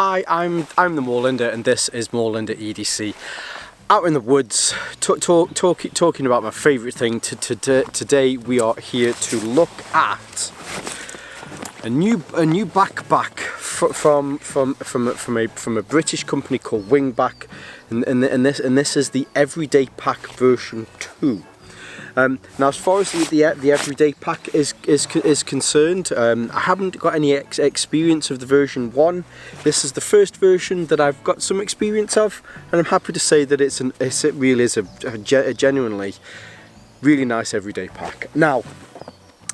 Hi, I'm the Moorlander, and this is Moorlander EDC. Out in the woods, talking about my favourite thing. Today we are here to look at a new backpack from a British company called Wingback, and this is the Everyday Pack version 2. Now, as far as the Everyday Pack is concerned, I haven't got any experience of the version 1. This is the first version that I've got some experience of, and I'm happy to say that it really is a genuinely really nice everyday pack. Now,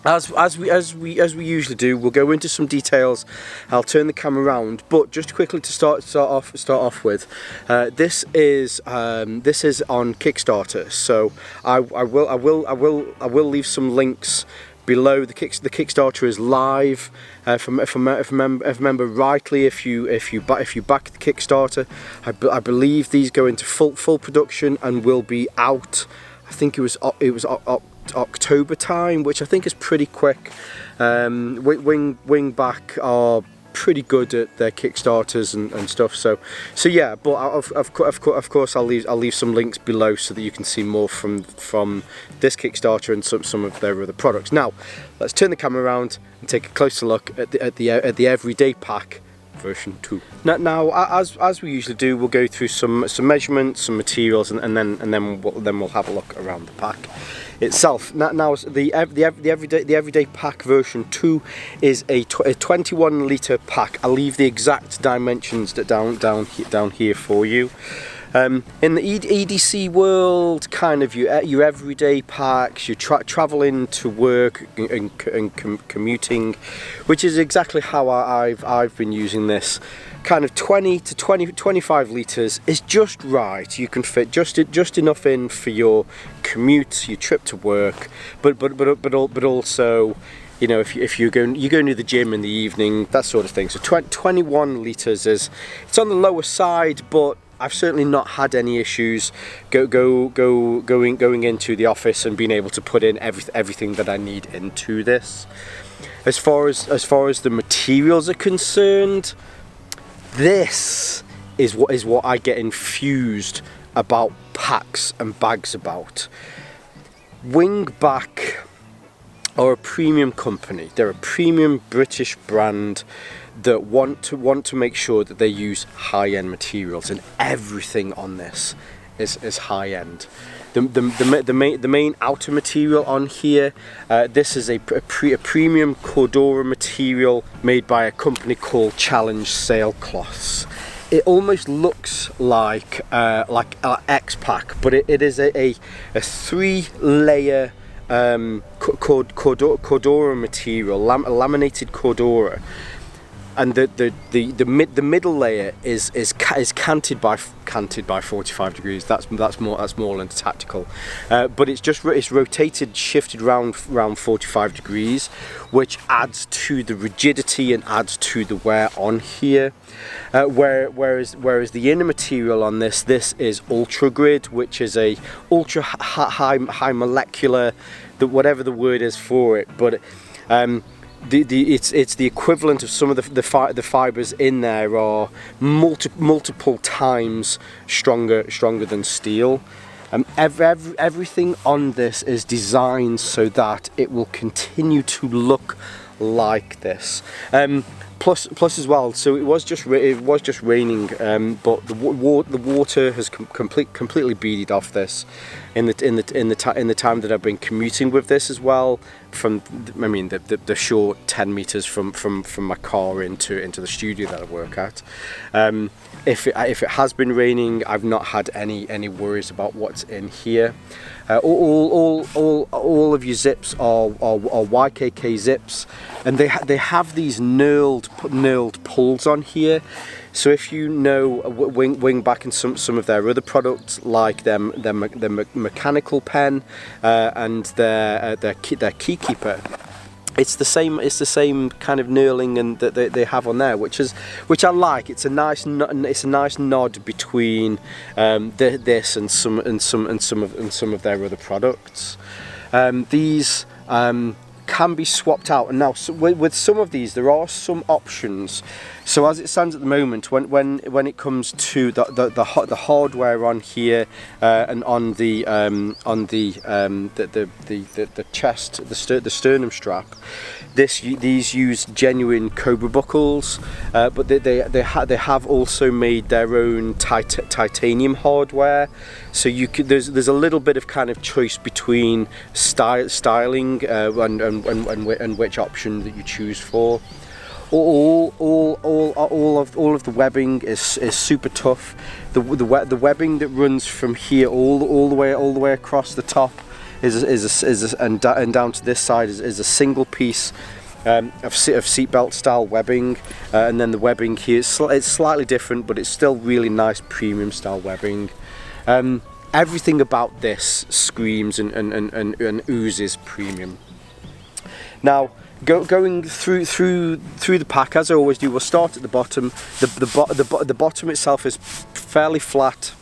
as we usually do, we'll go into some details. I'll turn the camera around, but just quickly to start off with, this is on Kickstarter. So I will leave some links below. The Kickstarter is live. If I remember rightly, if you back the Kickstarter, I believe these go into full production and will be out. I think it was October time, which I think is pretty quick. Wingback are pretty good at their Kickstarters and stuff. So yeah. But of course, I'll leave some links below so that you can see more from this Kickstarter and some of their other products. Now, let's turn the camera around and take a closer look at the Everyday Pack version 2. Now, as we usually do, we'll go through some measurements, some materials, and then we'll have a look around the pack itself. Now the Everyday Pack version 2 is a 21 litre pack. I'll leave the exact dimensions down here for you. In the EDC world, kind of your everyday packs, you're traveling to work and commuting, which is exactly how I've been using this. Kind of 20 to 25 litres is just right. You can fit just enough in for your commute, your trip to work, but also, you know, if you go to the gym in the evening, that sort of thing. So 21 litres it's on the lower side, but I've certainly not had any issues going into the office and being able to put in everything that I need into this. As far as the materials are concerned, this is what I get infused about packs and bags about. Wingback are a premium company. They're a premium British brand that want to make sure that they use high-end materials, and everything on this is high-end. The main outer material on here, this is a premium Cordura material made by a company called Challenge Sailcloths. It almost looks like X-Pack, but it is a 3-layer Cordura material, laminated Cordura. And the middle layer is canted by 45 degrees. That's Moorlander tactical, but it's rotated, shifted round 45 degrees, which adds to the rigidity and adds to the wear on here. Whereas the inner material on this is ultra grid, which is a ultra high molecular, whatever the word is for it, but. It's the equivalent of some of the fibres in there are multiple times stronger than steel. Everything on this is designed so that it will continue to look like this. Plus as well, so it was just raining, but the water has completely beaded off this in the time that I've been commuting with this as well. The short 10 meters from my car into the studio that I work at. If it has been raining, I've not had any worries about what's in here. All of your zips are YKK zips, and they have these knurled pulls on here. So if you know Wingback and some of their other products, like their mechanical pen and their keykeeper, it's the same kind of knurling and that they have on there, which I like. It's a nice nod between this and some of their other products. These can be swapped out. And now with some of these there are some options. So as it stands at the moment, when it comes to the hardware on here and on the chest, the sternum strap, these use genuine Cobra buckles, but they have also made their own titanium hardware. So there's a little bit of kind of choice between styling and which option that you choose for. All of the webbing is super tough. The webbing that runs from here all the way across the top and down to this side is a single piece of seatbelt style webbing, and then the webbing here it's slightly different, but it's still really nice premium style webbing. Everything about this screams and oozes premium. Now, going through the pack, as I always do, we'll start at the bottom. The bottom itself is fairly flat,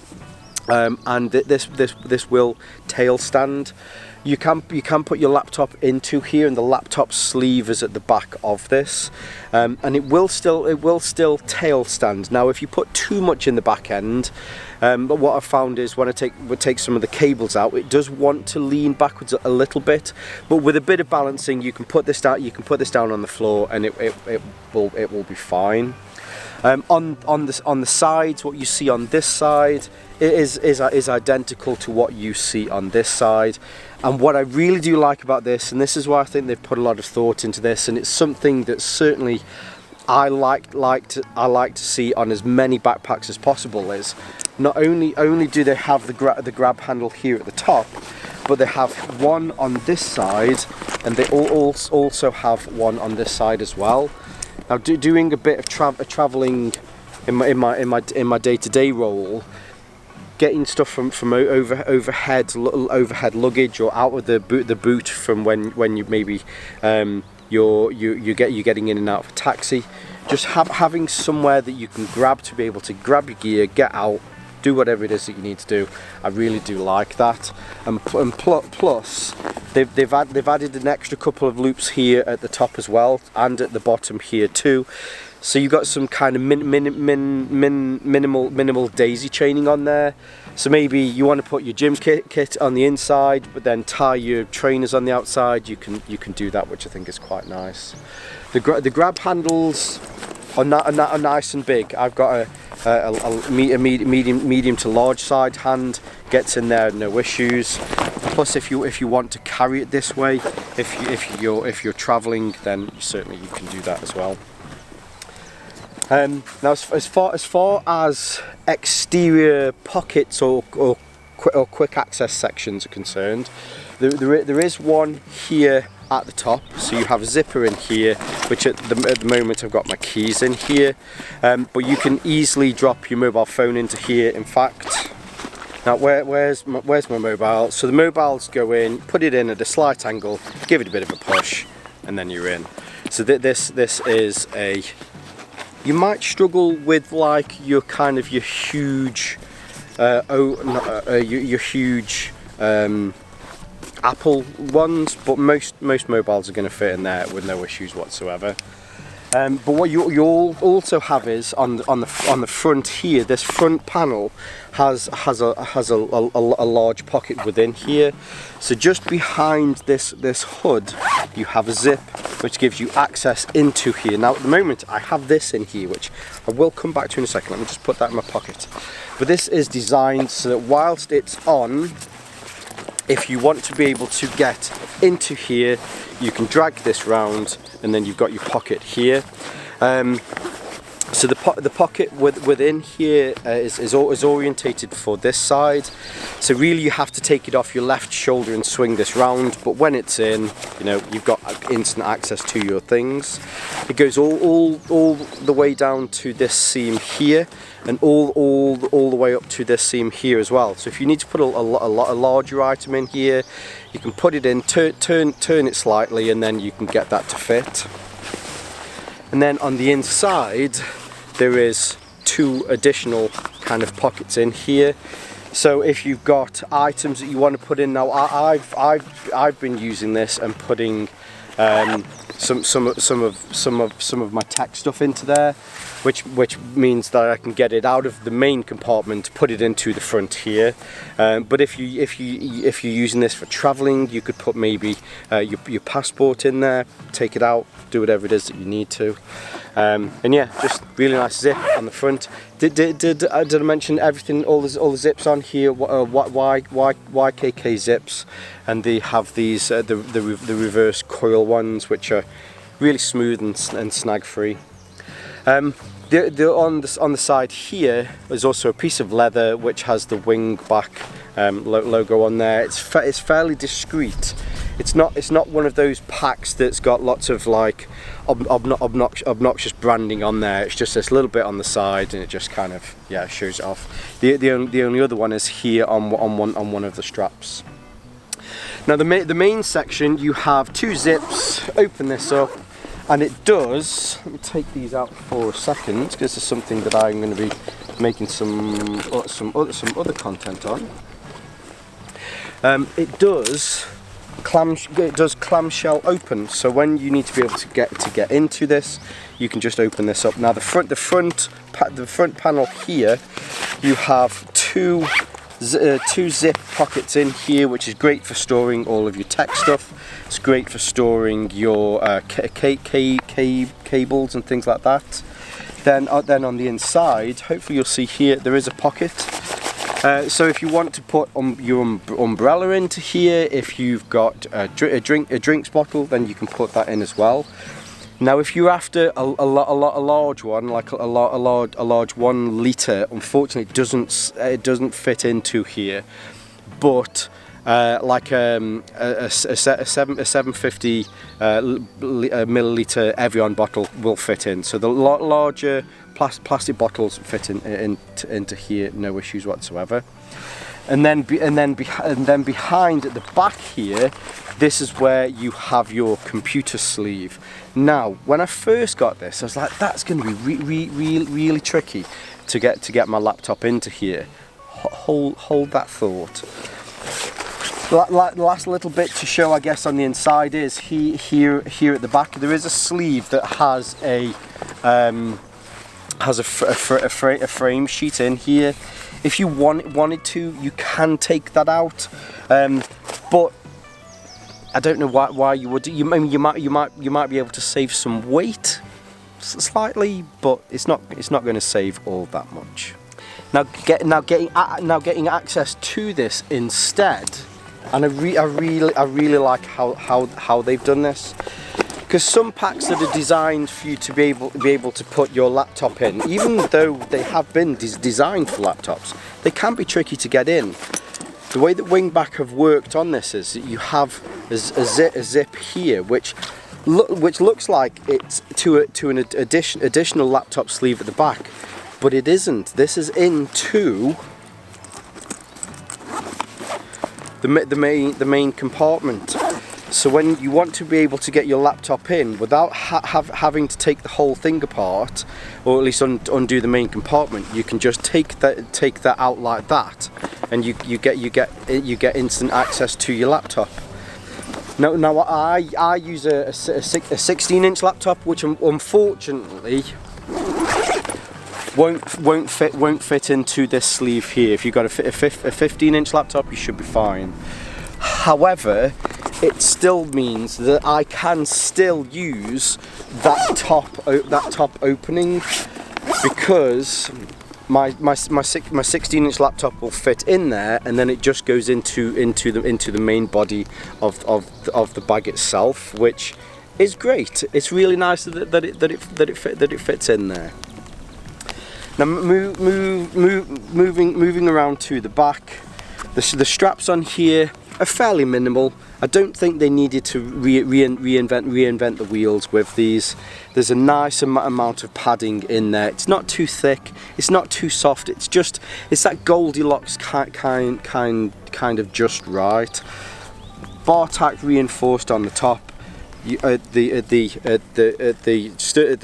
and this will tail stand. You can put your laptop into here, and the laptop sleeve is at the back of this, and it will still tail stand. Now, if you put too much in the back end, but what I've found is when I take some of the cables out, it does want to lean backwards a little bit. But with a bit of balancing, you can put this down. You can put this down on the floor, and it will be fine. On the sides, what you see on this side is identical to what you see on this side. And what I really do like about this, and this is why I think they've put a lot of thought into this, and it's something that certainly I like to see on as many backpacks as possible, is not only do they have the grab handle here at the top, but they have one on this side, and they also have one on this side as well. Now, doing a bit of traveling in my day-to-day role, getting stuff from overhead luggage or out of the boot from when you maybe you're getting in and out of a taxi, just having somewhere that you can grab to be able to grab your gear, get out, do whatever it is that you need to do. I really do like that. And plus they've added an extra couple of loops here at the top as well, and at the bottom here too. So you've got some kind of minimal daisy chaining on there. So maybe you want to put your gym kit on the inside, but then tie your trainers on the outside. You can do that, which I think is quite nice. The grab handles are nice and big. I've got a medium to large side hand, gets in there, no issues. Plus, if you want to carry it this way, if you're traveling, then certainly you can do that as well. Now, as far as exterior pockets or quick access sections are concerned, there is one here at the top. So you have a zipper in here, which at the moment I've got my keys in here, but you can easily drop your mobile phone into here. In fact, now where's my mobile? So the mobiles go in, put it in at a slight angle, give it a bit of a push, and then you're in. So this is a, you might struggle with like your huge Apple ones, but most mobiles are going to fit in there with no issues whatsoever. But what you'll also have is on the front here, this front panel has a large pocket within here. So just behind this hood, you have a zip which gives you access into here. Now at the moment I have this in here, which I will come back to in a second. Let me just put that in my pocket. But this is designed so that whilst it's on, if you want to be able to get into here, you can drag this round, and then you've got your pocket here. So the pocket within here is orientated for this side. So really you have to take it off your left shoulder and swing this round. But when it's in, you know, you've got instant access to your things. It goes all the way down to this seam here, and all the way up to this seam here as well. So if you need to put a larger item in here, you can put it in, turn it slightly, and then you can get that to fit. And then on the inside, there is two additional kind of pockets in here. So if you've got items that you want to put in, now I've been using this and putting some of my tech stuff into there, which means that I can get it out of the main compartment, put it into the front here. But if you're using this for traveling, you could put maybe your passport in there, take it out, do whatever it is that you need to. And yeah, just really nice zip on the front. Did I mention everything? All the zips on here. YKK zips, and they have these the reverse coil ones, which are really smooth and snag free. On the side here is also a piece of leather which has the Wingback logo on there. It's fairly discreet. It's not one of those packs that's got lots of like obnoxious branding on there. It's just this little bit on the side, and it just kind of, yeah, shows it off. The only other one is here on one of the straps. Now the main section, you have two zips. Open this up, and it does. Let me take these out for a second, because this is something that I'm going to be making some other content on. It does clamshell open, so when you need to be able to get into this, you can just open this up. Now the front panel here, you have two zip pockets in here, which is great for storing all of your tech stuff. It's great for storing your cables and things like that. Then on the inside, hopefully you'll see here, there is a pocket. So if you want to put your umbrella into here, if you've got a drinks bottle, then you can put that in as well. Now, if you're after a large one, like a large 1 litre, unfortunately it doesn't fit into here. But like a 750 milliliter Evian bottle will fit in. So the larger plastic bottles fit into here, no issues whatsoever. And then behind at the back here, this is where you have your computer sleeve. Now, when I first got this, I was like, that's going to be really tricky to get my laptop into here. Hold that thought. Last little bit to show, I guess, on the inside is here at the back. There is a sleeve that has a frame sheet in here. If you wanted to, you can take that out, but I don't know why you would. You might be able to save some weight slightly, but it's not going to save all that much. Now getting access to this instead, and I really like how they've done this. Because some packs that are designed for you to be able to put your laptop in, even though they have been designed for laptops, they can be tricky to get in. The way that Wingback have worked on this is that you have a zip here, which looks like it's to an additional laptop sleeve at the back, but it isn't. This is into the main compartment. So when you want to be able to get your laptop in without having to take the whole thing apart, or at least undo the main compartment, you can just take that out like that, and you get instant access to your laptop. Now I use a 16-inch laptop, which unfortunately won't fit into this sleeve here. If you've got a 15-inch laptop, you should be fine. However, it still means that I can still use that top opening, because my 16-inch laptop will fit in there, and then it just goes into the main body of the bag itself, which is great. It's really nice that it fits in there. Now moving around to the back, the straps on here are fairly minimal. I don't think they needed to reinvent the wheels with these. There's a nice amount of padding in there. It's not too thick, it's not too soft. It's that Goldilocks kind of just right. Bar tack reinforced on the top. the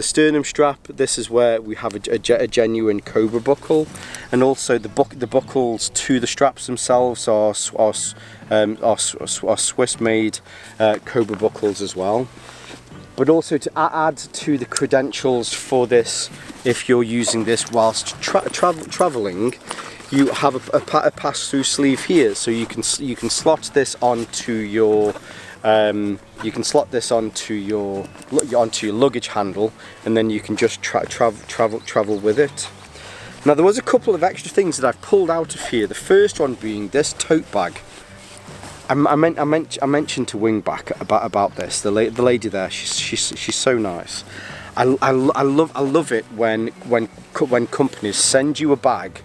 sternum strap, this is where we have a genuine cobra buckle, and also the buckles to the straps themselves are Swiss made cobra buckles as well. But also to add to the credentials for this, if you're using this whilst traveling, you have a pass-through sleeve here, so you can slot this onto your onto your luggage handle, and then you can just travel with it. Now there was a couple of extra things that I've pulled out of here. The first one being this tote bag. I mentioned to Wingback about this. The lady there, she's so nice. I love it when companies send you a bag,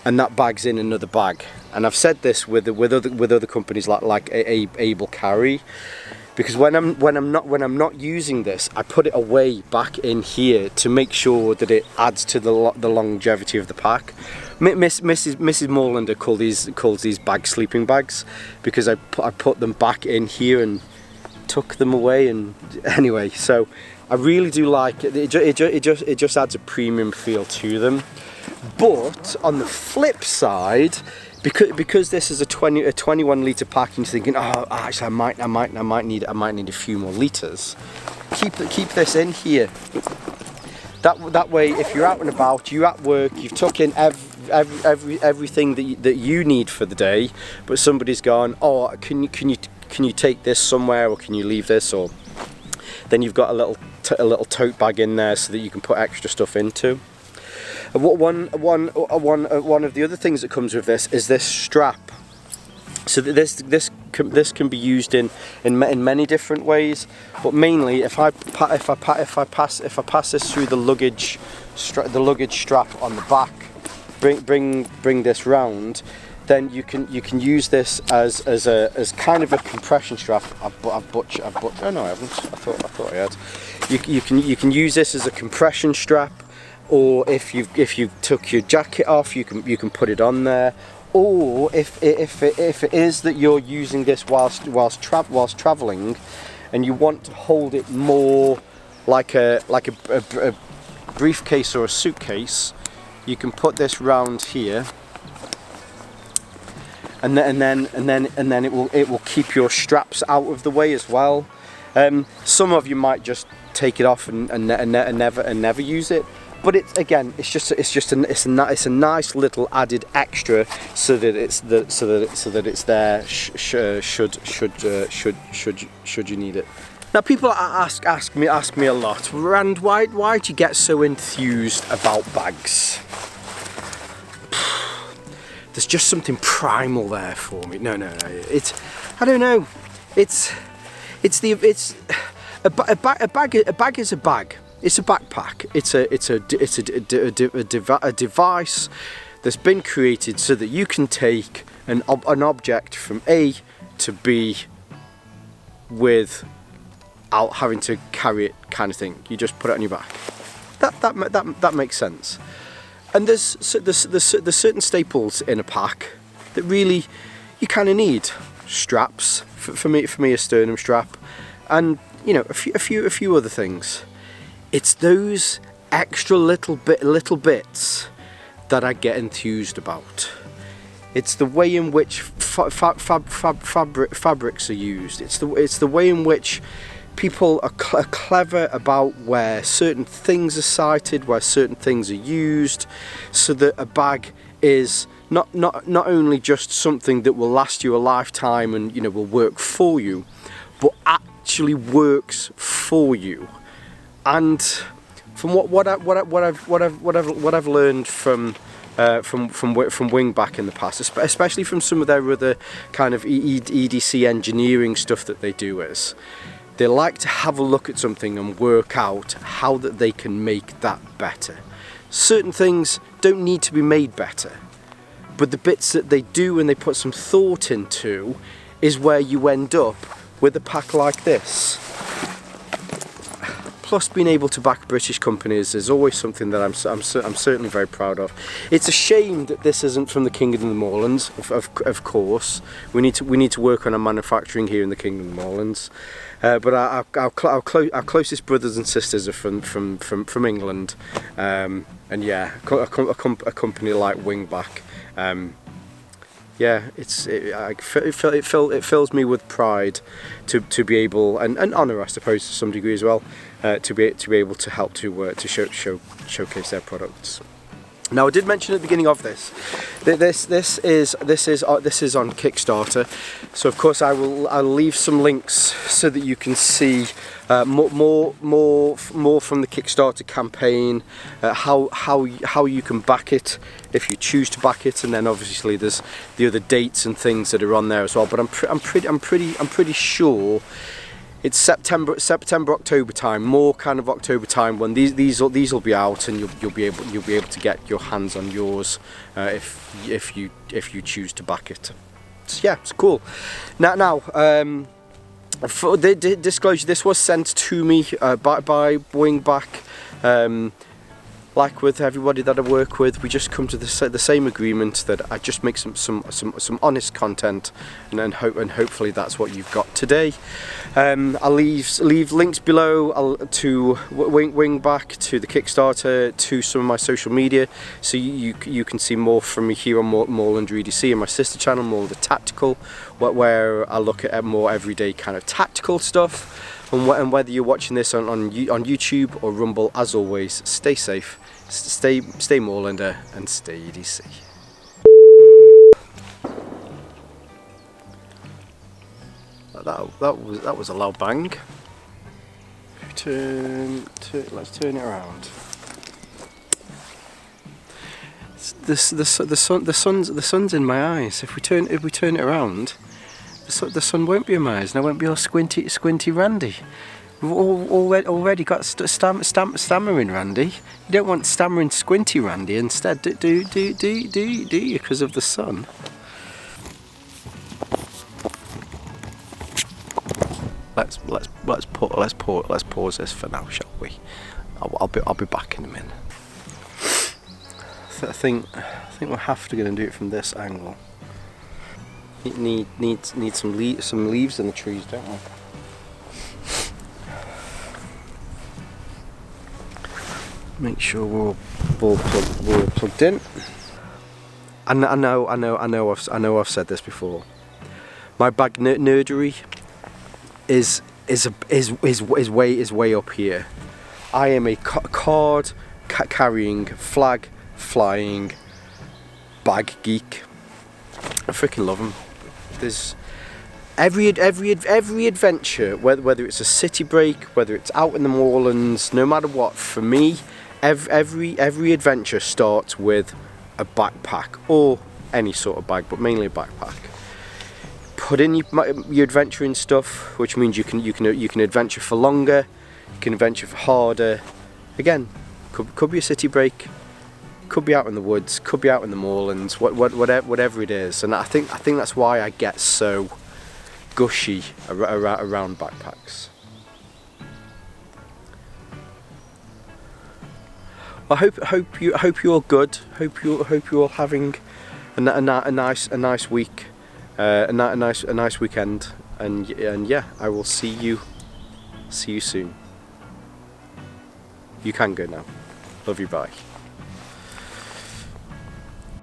and that bag's in another bag. And I've said this with other companies like Able Carry, because when I'm not using this, I put it away back in here to make sure that it adds to the longevity of the pack. Mrs. Moorlander calls these bags sleeping bags, because I put them back in here and took them away. And anyway, so I really do like it. It just adds a premium feel to them. But on the flip side, because this is a 21 litre pack, and you're thinking, oh, actually, I might need a few more litres. Keep this in here. That way, if you're out and about, you're at work, you've took in everything that you need for the day, but somebody's gone, oh, can you take this somewhere, or can you leave this, or then you've got a little tote bag in there so that you can put extra stuff into. One of the other things that comes with this is this strap. So this can be used in many different ways, but mainly if I pass this through the luggage strap on the back, bring this round, then you can use this as kind of a compression strap. Oh no, I haven't. I thought I had. You can use this as a compression strap, or if you took your jacket off, you can put it on there. Or if it is that you're using this whilst traveling, and you want to hold it more like a briefcase or a suitcase, you can put this round here, and then it will keep your straps out of the way as well. Some of you might just take it off and never use it. But it's a nice little added extra, so that it's there should you need it. Now people ask me a lot, Rand, why do you get so enthused about bags? There's just something primal there for me. No. I don't know. A bag is a bag. It's a backpack. It's a device that's been created so that you can take an object from A to B without having to carry it, kind of thing. You just put it on your back. That makes sense. And there's certain staples in a pack that really you kind of need. Straps, for me a sternum strap, and a few other things. It's those extra little bits that I get enthused about. It's the way in which fabrics are used. It's the way in which people are clever about where certain things are sited, where certain things are used, so that a bag is not only just something that will last you a lifetime and will work for you, but actually works for you. And from what I've learned from Wingback in the past, especially from some of their other kind of EDC engineering stuff that they do, is they like to have a look at something and work out how that they can make that better. Certain things don't need to be made better, but the bits that they do and they put some thought into is where you end up with a pack like this. plus being able to back British companies is always something that I'm certainly very proud of. It's a shame that this isn't from the Kingdom of the Moorlands. Of course, we need to work on our manufacturing here in the Kingdom of the Moorlands. But our closest brothers and sisters are from England, and yeah, a company like Wingback. Yeah, it fills me with pride to be able, and honour, I suppose, to some degree as well, to be able to help to showcase their products. Now, I did mention at the beginning of this is on Kickstarter, so of course I'll leave some links so that you can see more from the Kickstarter campaign, how you can back it if you choose to back it, and then obviously there's the other dates and things that are on there as well. But I'm pretty sure it's September, October time, more kind of October time, when these will be out, and you'll be able to get your hands on yours if you choose to back it. So yeah, it's cool. Now for the disclosure, this was sent to me by Wingback. Like with everybody that I work with, we just come to the same agreement that I just make some honest content, and hopefully that's what you've got today. I'll leave links below to Wingback, to the Kickstarter, to some of my social media, so you can see more from me here on Moorlander EDC, and my sister channel, Moorlander Tactical, where I look at more everyday kind of tactical stuff. And whether you're watching this on YouTube or Rumble, as always, stay safe, stay Moorlander, and stay EDC. That was a loud bang. Let's turn it around. The sun's in my eyes. If we turn it around, the sun won't be in my eyes, and I won't be all squinty Randy. We've already got stammering Randy. You don't want stammering squinty Randy instead, do you? Because of the sun. Let's pause this for now, shall we? I'll be back in a minute. I think we'll have to go and do it from this angle. Need some leaves in the trees, don't we? Make sure we're all plugged in. I know I've said this before. My bag nerdery is way up here. I am a card carrying, flag flying bag geek. I freaking love them. There's every adventure, whether it's a city break, whether it's out in the moorlands, no matter what, for me, every adventure starts with a backpack, or any sort of bag, but mainly a backpack. Put in your adventuring stuff, which means you can adventure for longer, you can adventure for harder. Again, could be a city break, could be out in the woods, could be out in the moorlands, whatever it is. And I think that's why I get so gushy around backpacks. I hope you're all good. Hope you're all having a nice week, a nice weekend, and yeah, I will see you soon. You can go now. Love you, bye.